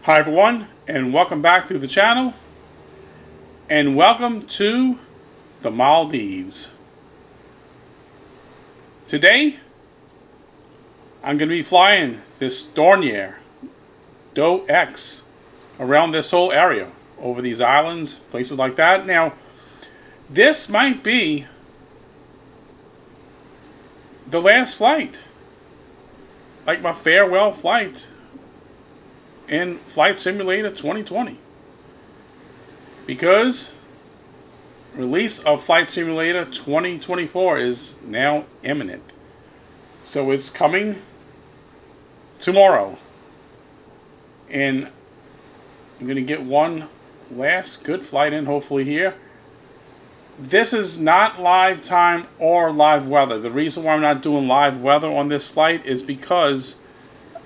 Hi everyone, and welcome back to the channel, and welcome to the Maldives. Today, I'm going to be flying this Dornier DO X around this whole area, over these islands, places like that. Now, this might be the last flight, like my farewell flight in Flight Simulator 2020, because release of Flight Simulator 2024 is now imminent. So it's coming tomorrow, and I'm going to get one last good flight in, hopefully, here. This is not live time or live weather. The reason why I'm not doing live weather on this flight is because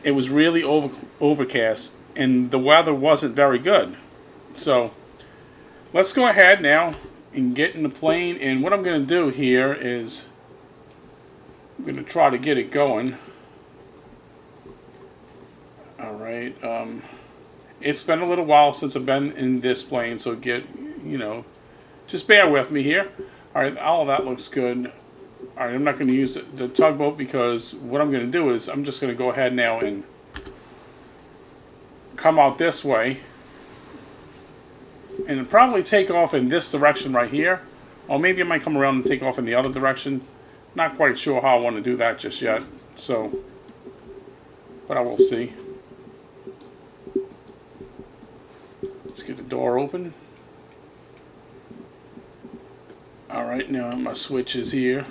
it was really overcast and the weather wasn't very good. So let's go ahead now and get in the plane, and what I'm going to do here is I'm going to try to get it going. Alright, it's been a little while since I've been in this plane, so just bear with me here. Alright, all of that looks good. Alright, I'm not going to use the tugboat, because what I'm going to do is I'm just going to go ahead now and come out this way and probably take off in this direction right here, or maybe I might come around and take off in the other direction. Not quite sure how I want to do that just yet, so but I will see. Let's get the door open. Alright, now my switch is here.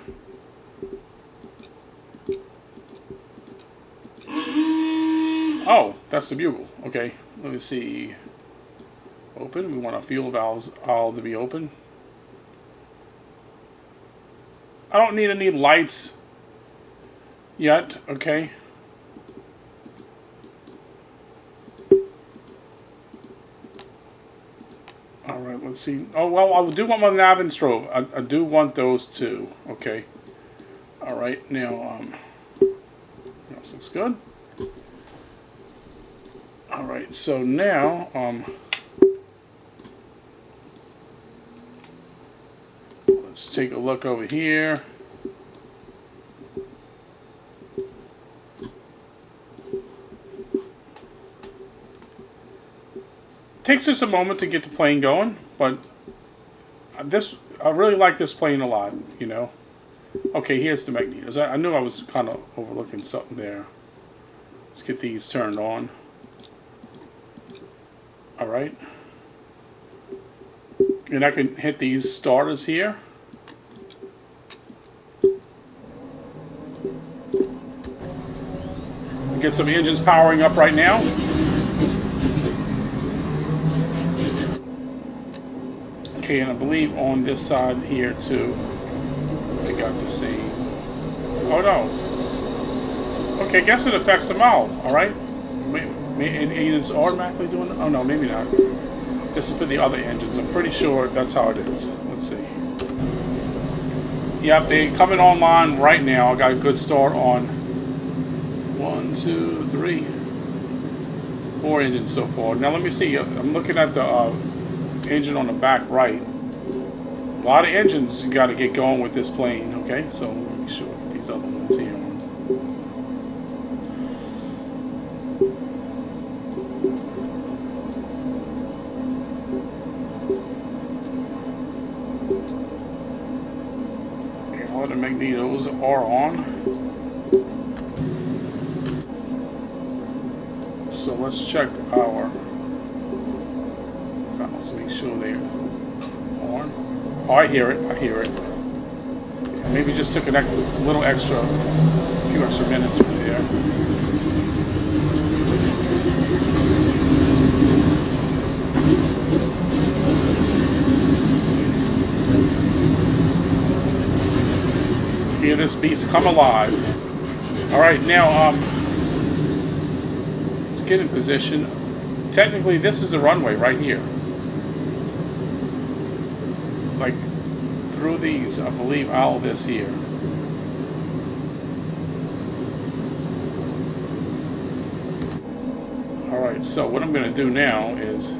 Oh, that's the bugle. Okay, let me see. Open. We want our fuel valves all to be open. I don't need any lights yet. Okay. Alright, let's see. Oh, well, I do want my nav and strobe. I do want those too. Okay. Alright, now, this looks good. Alright, so now, let's take a look over here. Takes us a moment to get the plane going, but I really like this plane a lot, you know. Okay, here's the magnetos. I knew I was kind of overlooking something there. Let's get these turned on. Alright. And I can hit these starters here. Get some engines powering up right now. Okay, and I believe on this side here too, I got the same. Oh no. Okay, I guess it affects them all. Alright. It's automatically doing it? Oh no, maybe not. This is for the other engines. I'm pretty sure that's how it is. Let's see. Yep, they're coming online right now. I got a good start on 1, 2, 3, 4 engines so far. Now let me see. I'm looking at the engine on the back right. A lot of engines you got to get going with this plane. Okay, so let me make sure these other ones here. The magnetos are on. So let's check our valves to make sure they're on. Oh, I hear it. I hear it. Maybe just to connect a little extra, a few extra minutes over there. Hear this beast come alive. Alright, now, let's get in position. Technically, this is the runway right here. Like, through these, I believe, all of this here. Alright, so what I'm going to do now is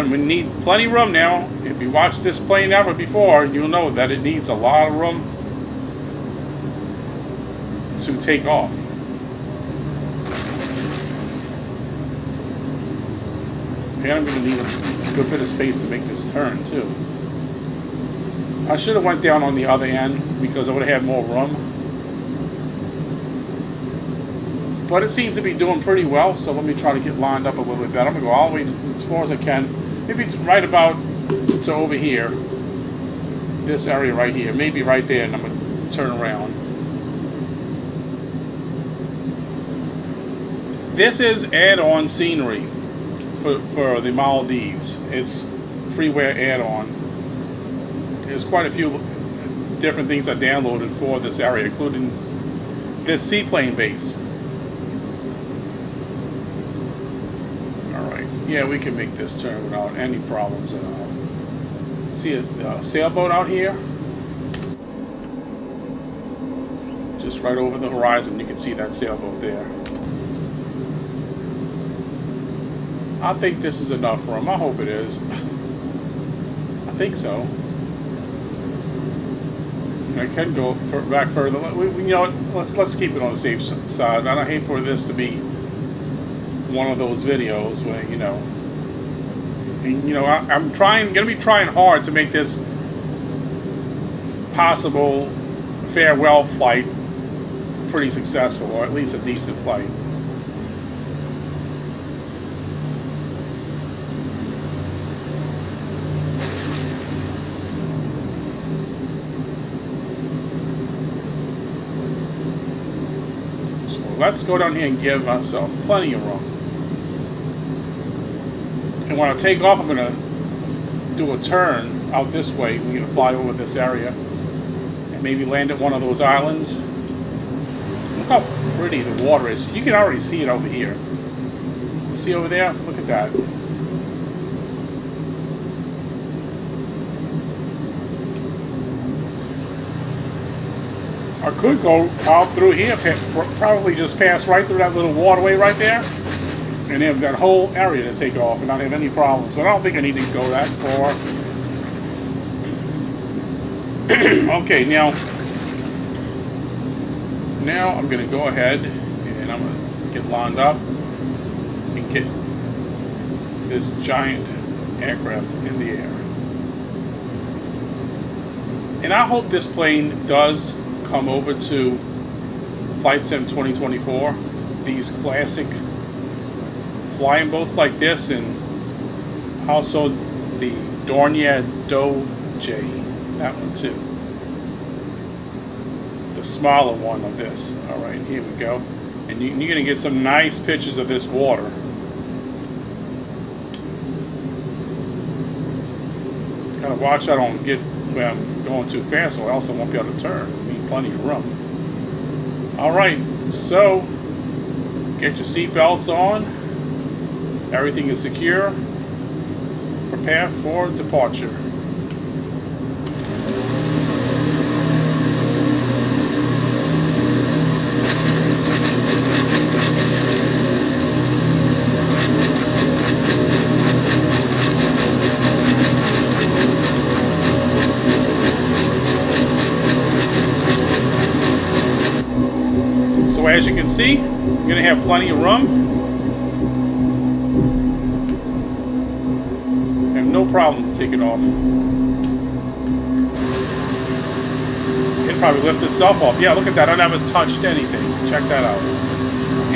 we need plenty of room now. If you watch this plane ever before, you'll know that it needs a lot of room to take off. And I'm going to need a good bit of space to make this turn too. I should have went down on the other end because I would have had more room. But it seems to be doing pretty well, so let me try to get lined up a little bit better. I'm going to go all the way as far as I can. Maybe right about to over here. This area right here. Maybe right there, and I'm going to turn around. This is add-on scenery for the Maldives. It's freeware add-on. There's quite a few different things I downloaded for this area, including this seaplane base. Alright, yeah, we can make this turn without any problems at all. See a sailboat out here? Just right over the horizon, you can see that sailboat there. I think this is enough room. I hope it is. I think so. I can go back further. You know what? Let's keep it on the safe side. I don't hate for this to be one of those videos where I'm gonna be trying hard to make this possible farewell flight pretty successful, or at least a decent flight. Let's go down here and give myself plenty of room. And when I take off, I'm going to do a turn out this way. We're going to fly over this area and maybe land at one of those islands. Look how pretty the water is. You can already see it over here. You see over there? Look at that. I could go out through here, probably just pass right through that little waterway right there, and have that whole area to take off and not have any problems. But I don't think I need to go that far. Okay, now I'm going to go ahead and I'm going to get lined up and get this giant aircraft in the air. And I hope this plane does come over to Flight Sim 2024. These classic flying boats like this, and also the Dornier J, that one too. The smaller one of this. Alright, here we go. And you're going to get some nice pictures of this water. Gotta watch I don't get where I'm going too fast, or else I won't be able to turn. I need plenty of room. Alright, so get your seatbelts on. Everything is secure. Prepare for departure. So as you can see, you're going to have plenty of room. Have no problem taking off. It'll probably lift itself off. Yeah, look at that. I never touched anything. Check that out.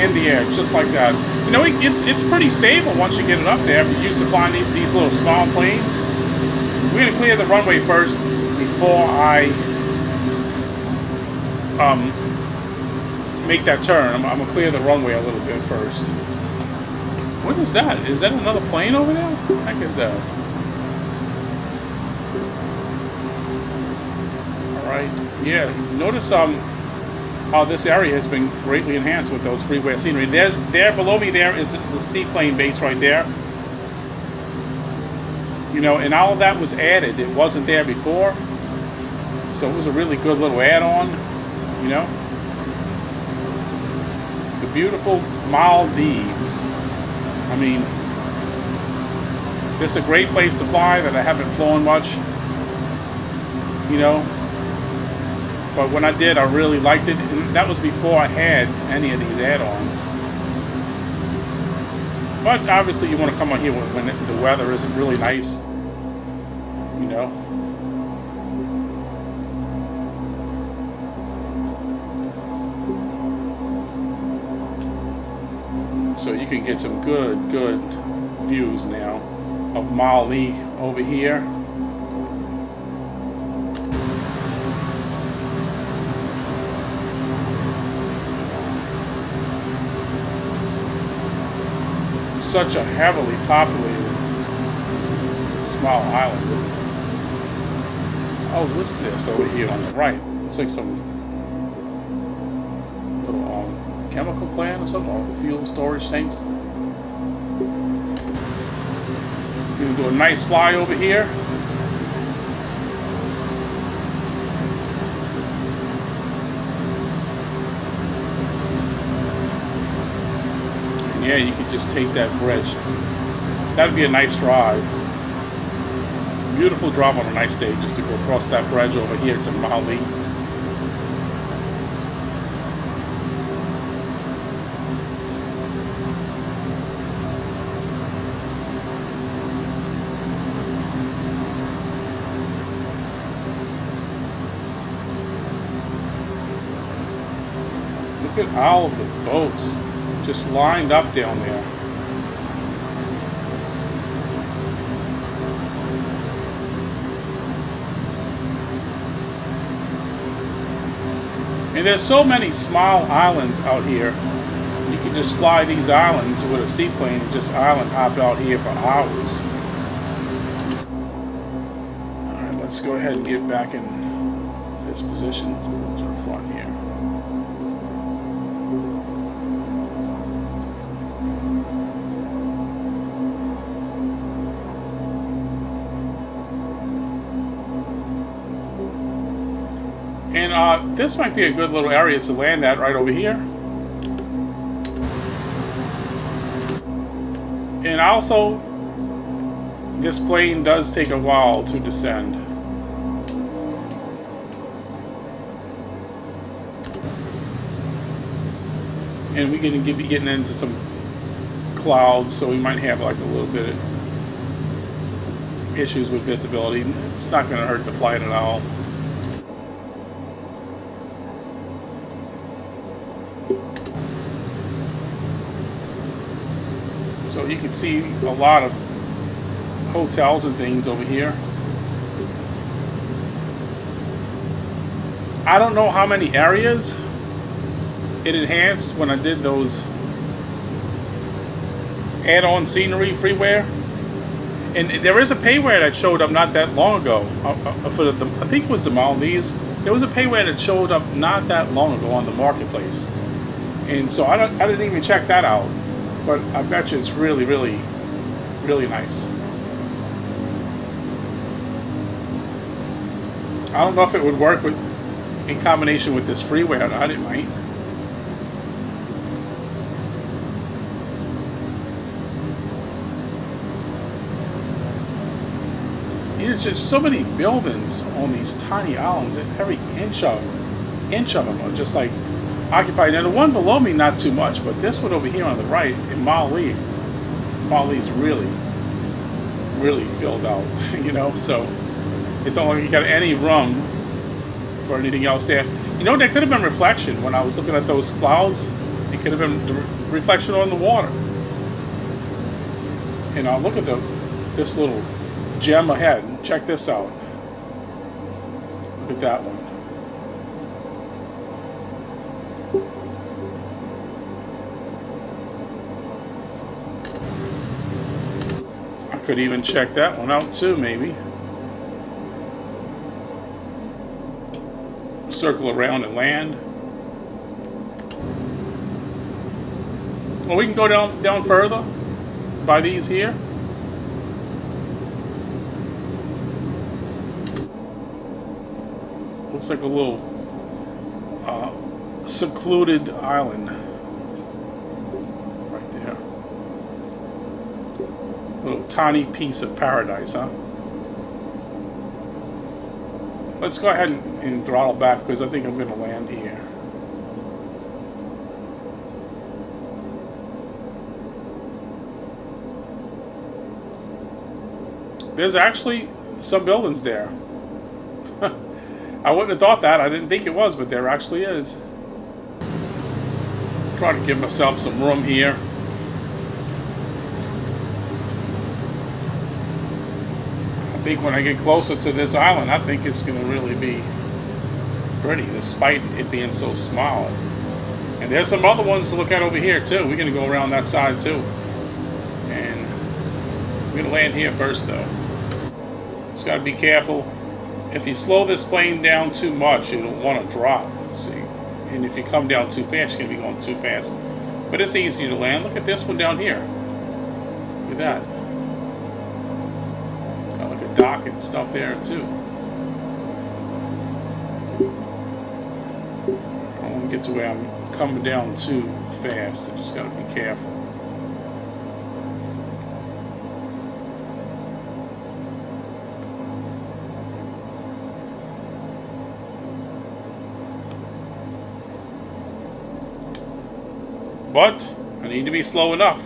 In the air, just like that. You know, it's pretty stable once you get it up there. If you're used to flying these little small planes. We're going to clear the runway first before I make that turn. I'm going to clear the runway a little bit first. What is that? Is that another plane over there? What the heck is that? Alright. Yeah, notice how this area has been greatly enhanced with those freeware scenery. There below me there is the seaplane base right there. You know, and all of that was added. It wasn't there before. So it was a really good little add-on. You know? The beautiful Maldives. I mean, this is a great place to fly that I haven't flown much. You know? But when I did, I really liked it. And that was before I had any of these add-ons. But obviously you want to come on here when the weather isn't really nice. You know? So you can get some good views now of Mali over here. Such a heavily populated small island, isn't it? Oh, what's this over here on the right? It's like some little chemical plant or something, or fuel storage tanks. You can do a nice fly over here. Yeah, you could just take that bridge. That'd be a nice drive. Beautiful drive on a nice day, just to go across that bridge over here to Mali. Look at all of the boats just lined up down there. And there's so many small islands out here. You can just fly these islands with a seaplane and just island hop out here for hours. Alright, let's go ahead and get back in this position. Let's have fun here. And this might be a good little area to land at right over here. And also, this plane does take a while to descend. And we're going to be getting into some clouds, so we might have like a little bit of issues with visibility. It's not going to hurt the flight at all. So you can see a lot of hotels and things over here. I don't know how many areas it enhanced when I did those add-on scenery freeware. And there is a payware that showed up not that long ago for the, I think it was the Maldives. There was a payware that showed up not that long ago on the marketplace, and so I didn't even check that out. But I bet you it's really, really, really nice. I don't know if it would work in combination with this freeware or not. It might. There's just so many buildings on these tiny islands, and every inch of them are just like occupied. Now the one below me not too much, but this one over here on the right in Mali is really filled out. You know, so it don't look like you got any room for anything else there. You know, there could have been reflection when I was looking at those clouds. It could have been the reflection on the water. And I'll look at this little gem ahead. Check this out. Look at that one. Could even check that one out too, maybe. Circle around and land. Well, we can go down further by these here. Looks like a little secluded island. Right there. Little tiny piece of paradise, huh? Let's go ahead and throttle back because I think I'm going to land here. There's actually some buildings there. I wouldn't have thought that. I didn't think it was, but there actually is. Trying to give myself some room here. I think when I get closer to this island, I think it's going to really be pretty, despite it being so small. And there's some other ones to look at over here, too. We're going to go around that side, too. And we're going to land here first, though. Just got to be careful. If you slow this plane down too much, it'll want to drop. See? And if you come down too fast, you're going to be going too fast. But it's easy to land. Look at this one down here. Look at that. Got like a dock and stuff there, too. I don't want to get to where I'm coming down too fast. I just got to be careful. But I need to be slow enough.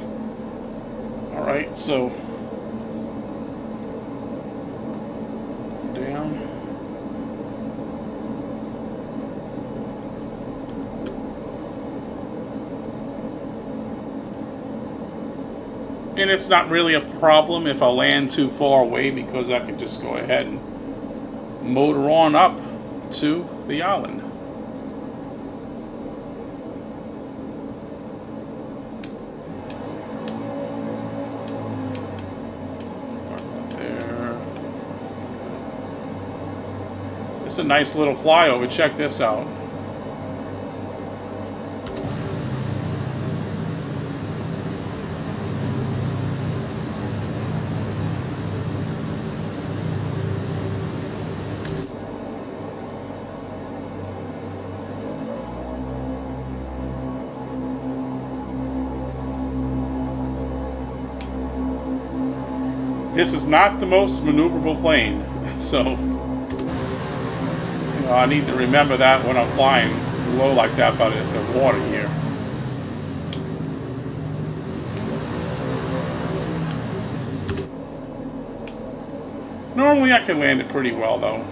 Alright, so down. And it's not really a problem if I land too far away because I can just go ahead and motor on up to the island. It's a nice little flyover. Check this out. This is not the most maneuverable plane, so I need to remember that when I'm flying low like that by the water here. Normally I can land it pretty well though.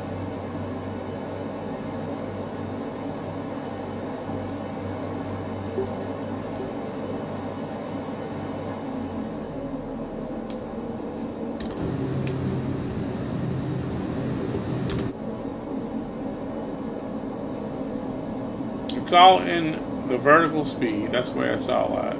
It's all in the vertical speed. That's where it's all at.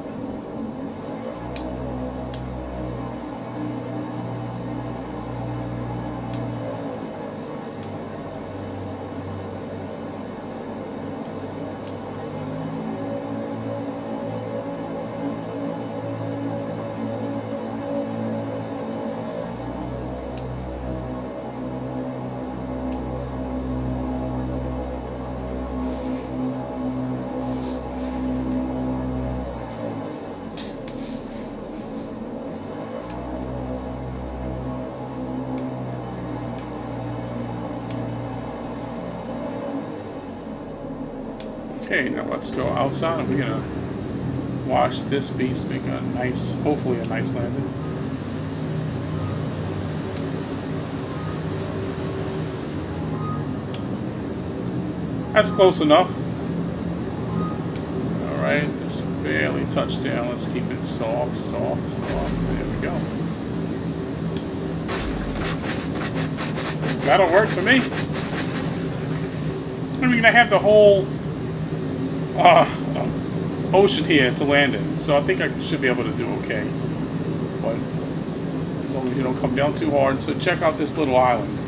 Okay, now let's go outside and we're gonna watch this beast make a nice, hopefully a nice landing. That's close enough. Alright, just barely touched down. Let's keep it soft, soft, soft. There we go. That'll work for me. And we're gonna have the whole ocean here to land in, so I think I should be able to do okay. But as long as you don't come down too hard. So check out this little island.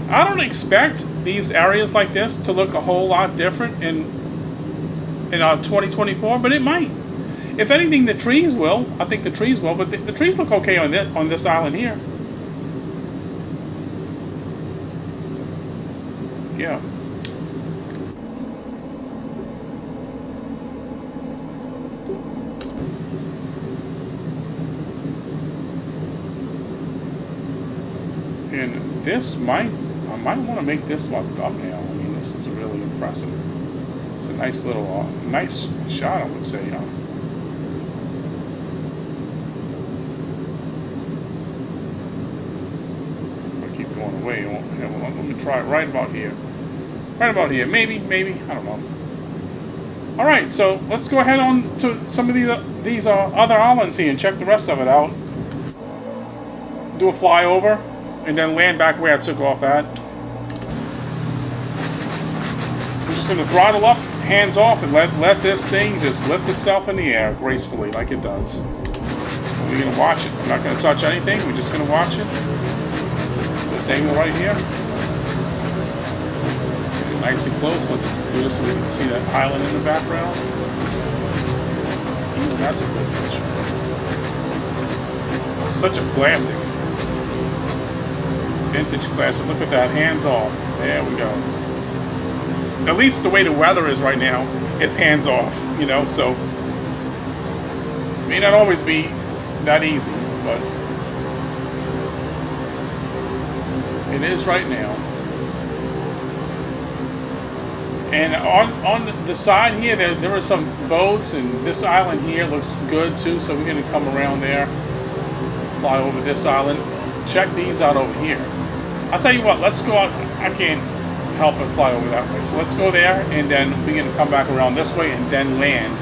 I don't expect these areas like this to look a whole lot different in in 2024, but it might. If anything, the trees will. I think the trees will, but the trees look okay on this island here. Yeah. And this I might want to make this my thumbnail. I mean, this is really impressive. It's a nice little, nice shot, I would say. Keep going away. Let me try it right about here. Right about here. Maybe. I don't know. All right, so let's go ahead on to some of these other islands here and check the rest of it out. Do a flyover and then land back where I took off at. I'm just going to throttle up, hands off, and let this thing just lift itself in the air gracefully like it does. We're going to watch it. I'm not going to touch anything. We're just going to watch it. This angle right here. Get it nice and close. Let's do this so we can see that island in the background. Ooh, that's a good picture. Such a classic. Vintage classic. Look at that. Hands off. There we go. At least the way the weather is right now, it's hands off, you know, so it may not always be that easy, but it is right now. And on the side here, there are some boats, and this island here looks good too, so we're going to come around there, fly over this island, check these out over here. I'll tell you what, let's go out. I can't help but fly over that way, so let's go there, and then we're going to come back around this way and then land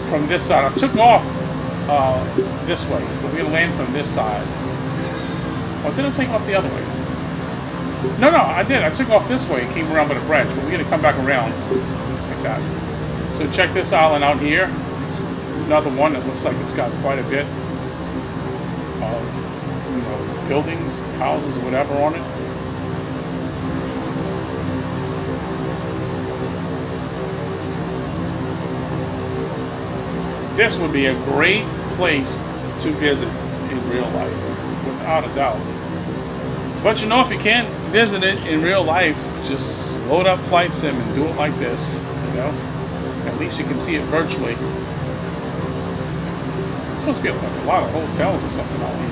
from this side. I took off this way, but we're going to land from this side. Or did I take off the other way? No, I did. I took off this way and came around by the bridge, but we're going to come back around like that. So check this island out here. It's another one that looks like it's got quite a bit of, you know, buildings, houses, or whatever on it. This would be a great place to visit in real life, without a doubt. But you know, if you can't visit it in real life, just load up Flight Sim and do it like this, you know? At least you can see it virtually. It's supposed to be like a lot of hotels or something out here.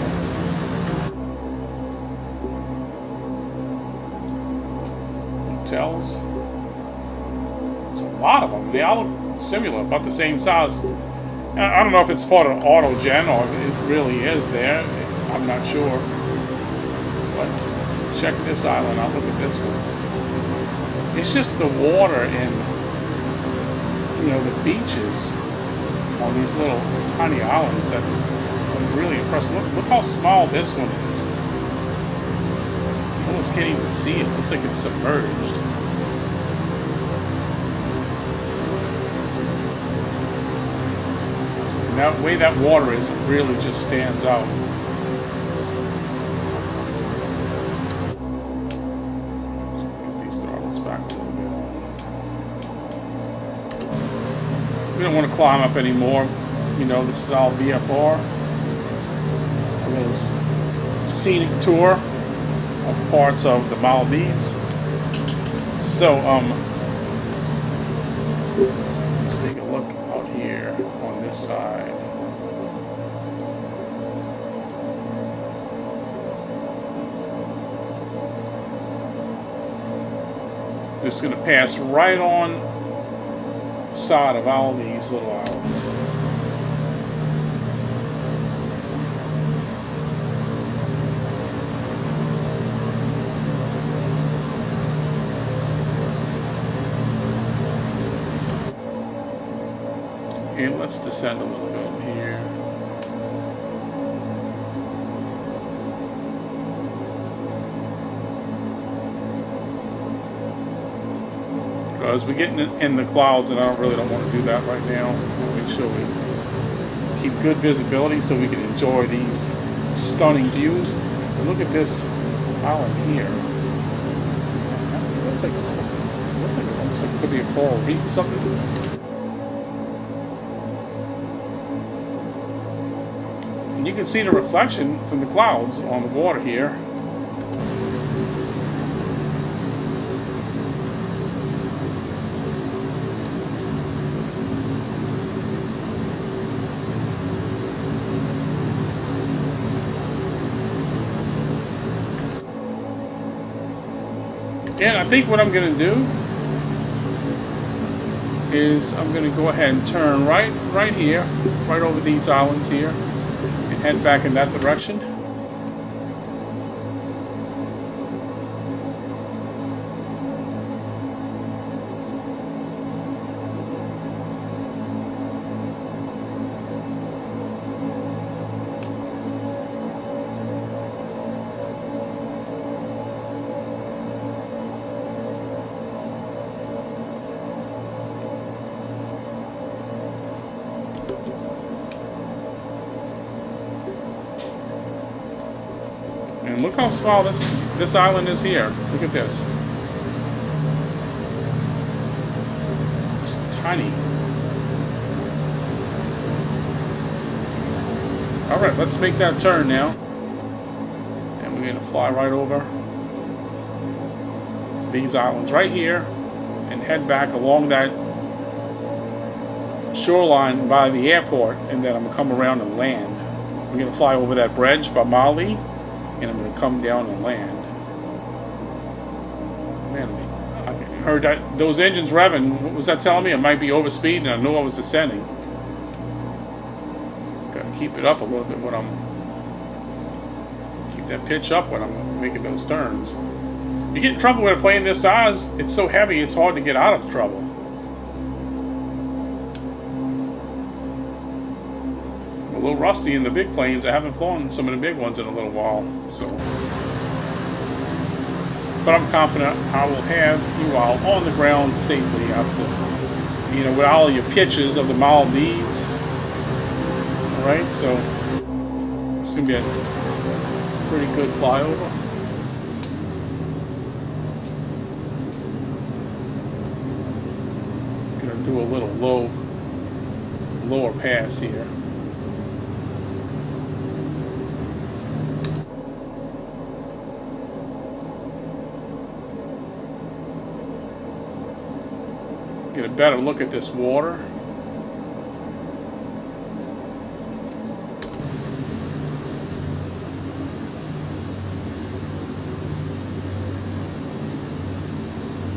Hotels. There's a lot of them. They all look similar, about the same size. I don't know if it's part of AutoGen or it really is there. I'm not sure. But check this island out. Look at this one. It's just the water and, you know, the beaches on these little tiny islands that are really impressive. Look how small this one is. You almost can't even see it. It looks like it's submerged. That way that water is, it really just stands out. So get these throttles back a little bit. We don't want to climb up anymore. You know, this is all VFR. A little scenic tour of parts of the Maldives. So, let's take a look out here on this side. Just going to pass right on the side of all these little islands. And let's descend a little bit here. Because we're getting in the clouds, and I really don't want to do that right now. We'll make sure we keep good visibility so we can enjoy these stunning views. And look at this island here. That's like Looks like almost like it could be a coral reef or something. And you can see the reflection from the clouds on the water here. And I think what I'm going to do is I'm going to go ahead and turn right here, right over these islands here, and head back in that direction. And look how small this island is here. Look at this. It's tiny. Alright, let's make that turn now. And we're going to fly right over these islands right here and head back along that shoreline by the airport, and then I'm going to come around and land. We're going to fly over that bridge by Mali, and I'm going to come down and land. Man, I heard that those engines revving. What was that telling me? I might be over speed, and I knew I was descending. Got to keep it up a little bit when I'm... Keep that pitch up when I'm making those turns. You get in trouble with a plane this size. It's so heavy, it's hard to get out of trouble. A little rusty in the big planes. I haven't flown some of the big ones in a little while, so. But I'm confident I will have you all on the ground safely after, you know, with all your pictures of the Maldives. All right, so it's gonna be a pretty good flyover. Gonna do a little lower pass here. Get a better look at this water.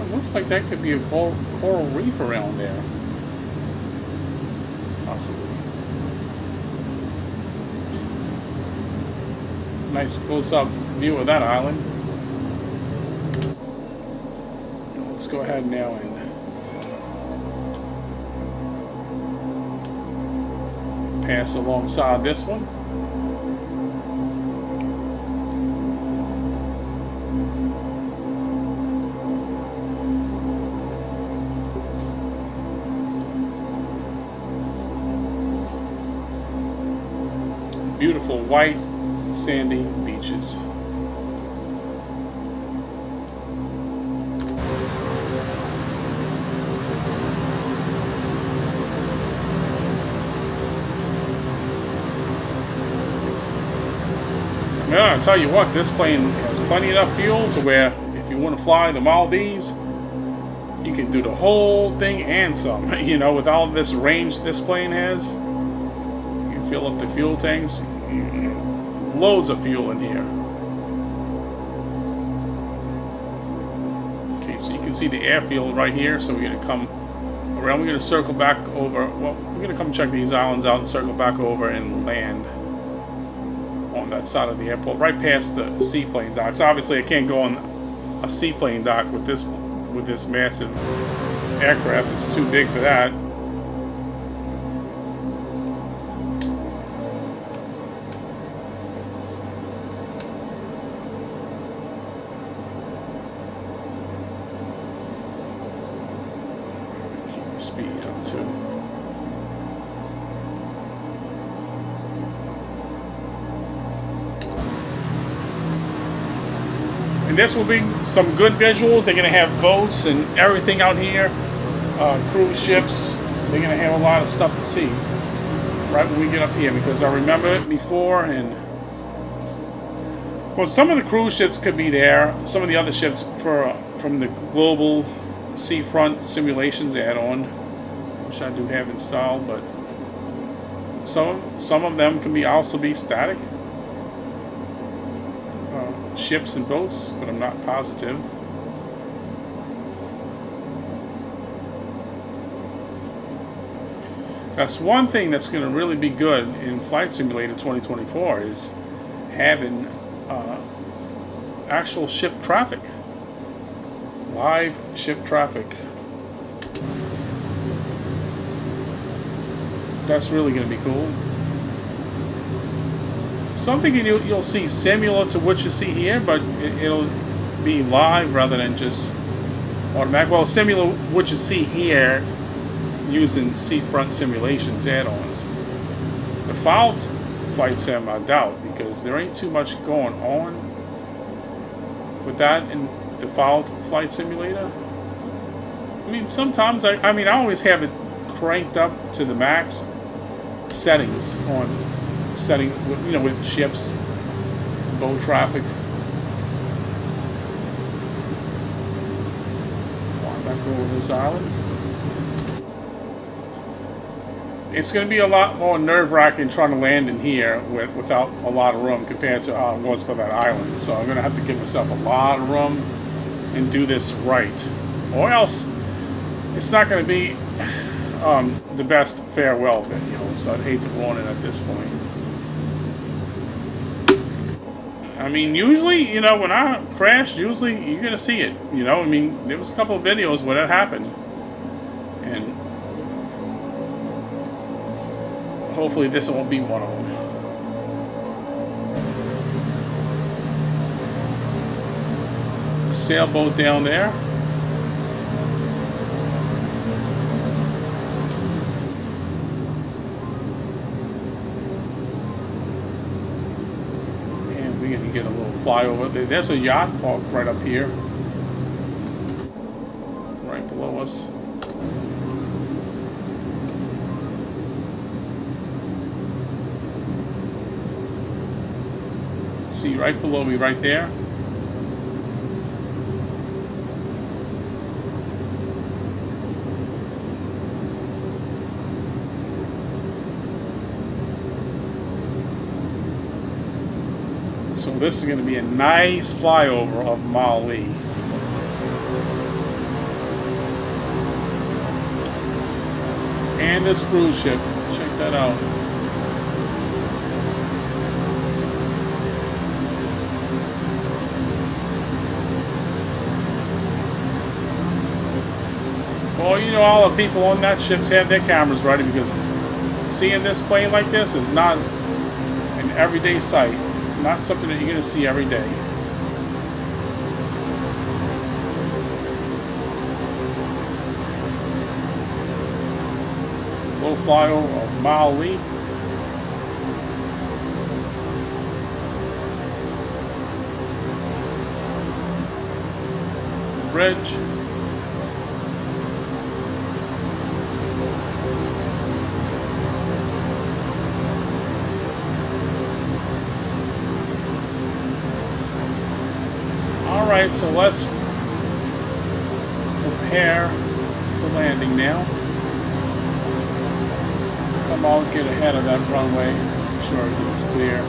It looks like that could be a coral reef around there. Possibly. Nice close-up view of that island. Let's go ahead now and pass alongside this one. Beautiful white sandy beaches. Yeah, I'll tell you what, this plane has plenty enough fuel to where if you want to fly the Maldives, you can do the whole thing and some. You know, with all this range this plane has, you can fill up the fuel tanks. Loads of fuel in here. Okay, so you can see the airfield right here. So we're going to come around. We're going to circle back over. Well, we're going to come check these islands out and circle back over and land on that side of the airport, right past the seaplane docks. Obviously, I can't go on a seaplane dock with this massive aircraft. It's too big for that. Keep the speed up too. And this will be some good visuals. They're going to have boats and everything out here. Cruise ships. They're going to have a lot of stuff to see right when we get up here, because I remember it before. And well, some of the cruise ships could be there. Some of the other ships from the Global Seafront Simulations add-on, which I do have installed, but some of them can also be static ships and boats, but I'm not positive. That's one thing that's going to really be good in Flight Simulator 2024 is having actual ship traffic, live ship traffic. That's really going to be cool. Something you'll see similar to what you see here, but it'll be live rather than just automatic. Well, similar to what you see here using Seafront Simulations add-ons. The default Flight Sim, I doubt, because there ain't too much going on with that in default Flight Simulator. I mean, sometimes I always have it cranked up to the max settings on setting, you know, with ships, boat traffic. Flying back over this island. It's going to be a lot more nerve-wracking trying to land in here without a lot of room compared to how it was for that island. So I'm going to have to give myself a lot of room and do this right, or else it's not going to be the best farewell video. So I'd hate to ruin it at this point. I mean, usually, you know, when I crash, usually you're going to see it. You know, I mean, there was a couple of videos where that happened. And hopefully this won't be one of them. A sailboat down there. And we're going to get a little flyover. There's a yacht parked right up here. Right below us. See right below me, right there. So this is going to be a nice flyover of Maldives. And this cruise ship, check that out. Well, you know, all the people on that ships have their cameras ready, because seeing this plane like this is not an everyday sight. Not something that you're going to see every day. Low flyover of Maldives. Bridge. Alright, so let's prepare for landing now. Come out, get ahead of that runway. Make sure everything's clear.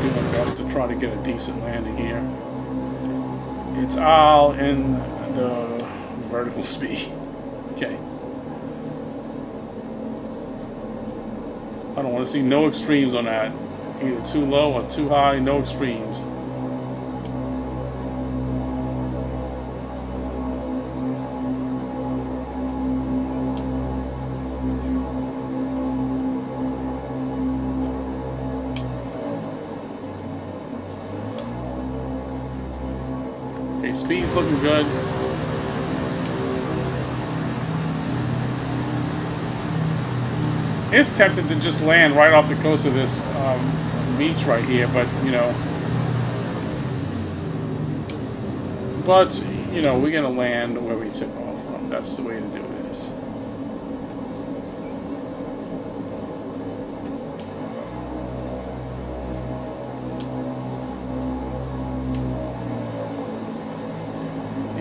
Do my best to try to get a decent landing here. It's all in the vertical speed. Okay. I don't want to see no extremes on that. Either too low or too high, no extremes. Okay, speed's looking good. It's tempting to just land right off the coast of this beach right here, but you know, But, you know, we're going to land where we took off from. That's the way to do this.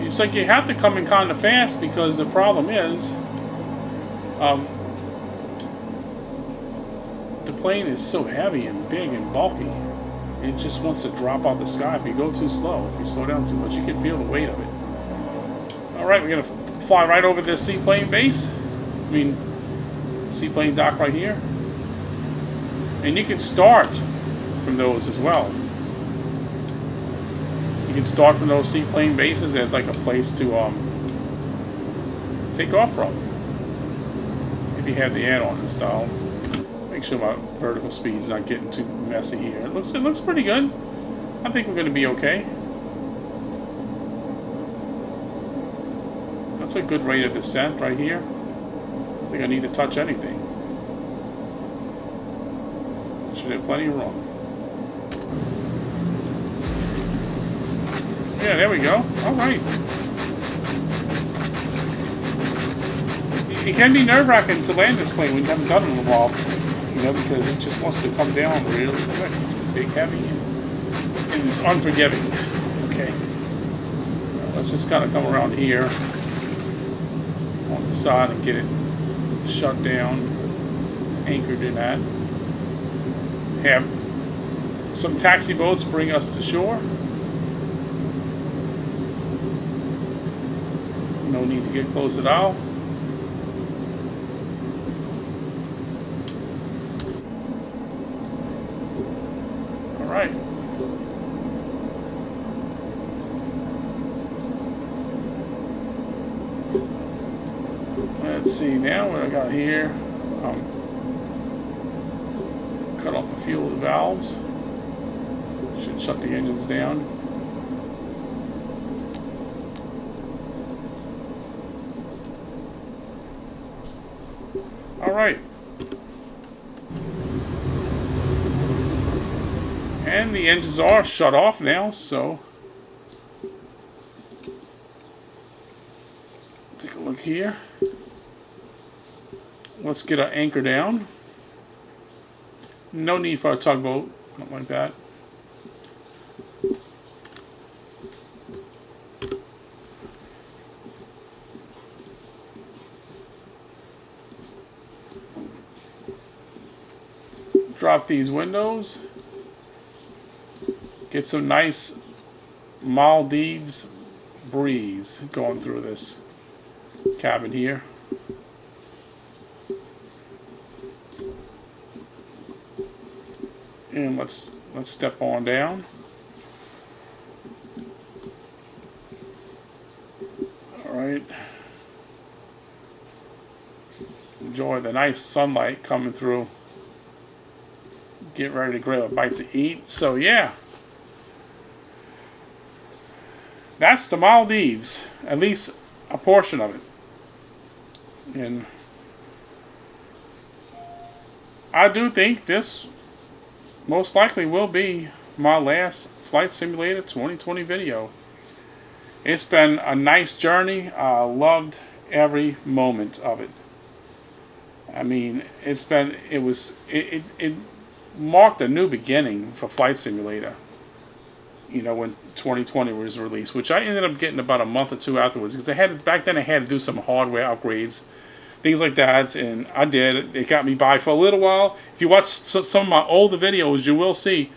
It's like you have to come in kind of fast, because the problem is the plane is so heavy and big and bulky. It just wants to drop out the sky if you go too slow. If you slow down too much, you can feel the weight of it. Alright, we're going to fly right over this seaplane base. I mean, seaplane dock right here. And you can start from those as well. You can start from those seaplane bases as like a place to take off from. If you have the add-on installed. Make sure my vertical speed's not getting too messy here. It looks pretty good. I think we're going to be okay. That's a good rate of descent right here. I don't think I need to touch anything. Should have plenty of room. Yeah, there we go. Alright. It can be nerve-wracking to land this plane when you haven't done it in a while. You know, because it just wants to come down really quick. It's big, heavy, and it's unforgiving. Okay. Let's just kind of come around here on the side and get it shut down, anchored in that. Have some taxi boats bring us to shore. No need to get close at all. Alright. Let's see now what I got here. Cut off the fuel valves. Should shut the engines down. Alright. And the engines are shut off now, so take a look here. Let's get our anchor down. No need for a tugboat, not like that. Drop these windows. Get some nice Maldives breeze going through this cabin here. And let's step on down. All right. Enjoy the nice sunlight coming through. Get ready to grab a bite to eat. So yeah, that's the Maldives, at least a portion of it. And I do think this most likely will be my last Flight Simulator 2020 video. It's been a nice journey. I loved every moment of it. I mean, it marked a new beginning for Flight Simulator. You know, when 2020 was released, which I ended up getting about a month or two afterwards, because back then I had to do some hardware upgrades, things like that, and I did. It got me by for a little while. If you watch some of my older videos, you will see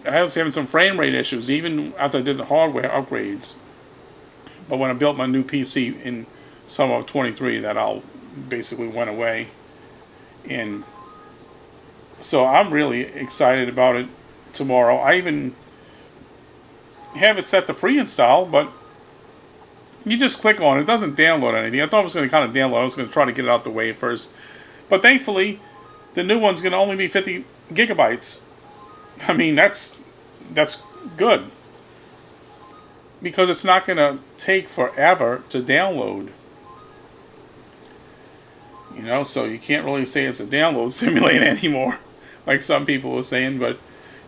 I was having some frame rate issues even after I did the hardware upgrades. But when I built my new PC in summer of 23, that all basically went away. And so I'm really excited about it tomorrow. I even have it set to pre-install, but you just click on it. It doesn't download anything. I thought it was going to kind of download. I was going to try to get it out the way first. But thankfully, the new one's going to only be 50 gigabytes. I mean, that's good. Because it's not going to take forever to download. You know, so you can't really say it's a download simulator anymore, like some people are saying. But,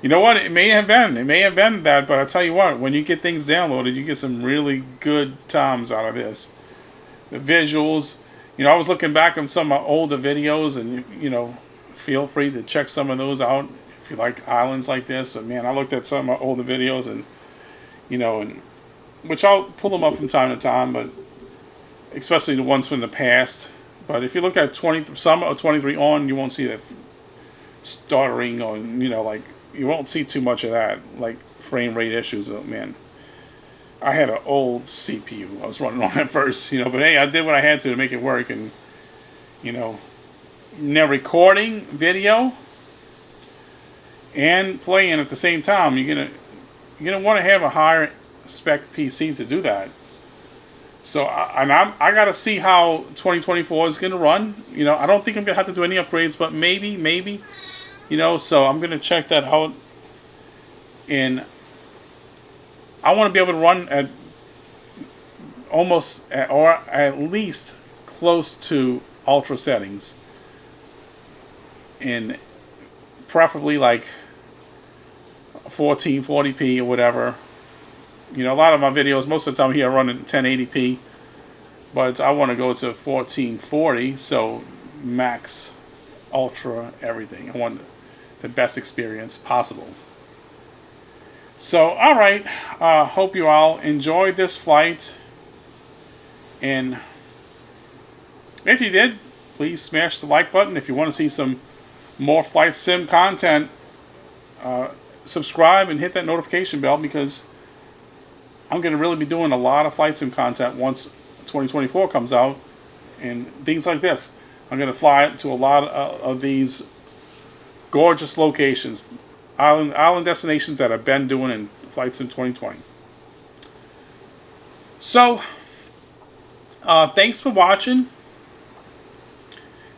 You know what? It may have been. It may have been that, but I tell you what, when you get things downloaded, you get some really good times out of this. The visuals. You know, I was looking back on some of my older videos, and you know, feel free to check some of those out if you like islands like this. But man, I looked at some of my older videos, and you know, and which I'll pull them up from time to time, but especially the ones from the past. But if you look at some of 23 on, you won't see that stuttering, or you know, like you won't see too much of that, like frame rate issues. Oh, man, I had an old CPU I was running on at first, you know, but hey, I did what I had to make it work. And you know, now recording video and playing at the same time, you're gonna want to have a higher spec PC to do that. So I gotta see how 2024 is gonna run. You know, I don't think I'm gonna have to do any upgrades, but maybe, you know. So I'm gonna check that out, and I want to be able to run at almost or at least close to ultra settings, and preferably like 1440p or whatever. You know, a lot of my videos, most of the time here, I run in 1080p, but I want to go to 1440, so max, ultra, everything. I want the best experience possible. So, alright, hope you all enjoyed this flight, and if you did, please smash the like button. If you want to see some more flight sim content, subscribe and hit that notification bell, because I'm going to really be doing a lot of flight sim content once 2024 comes out, and things like this. I'm going to fly to a lot of these gorgeous locations, island destinations that I've been doing in Flight Sim 2020. So, thanks for watching,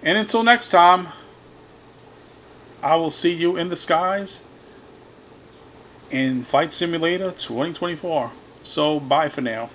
and until next time, I will see you in the skies in Flight Simulator 2024. So, bye for now.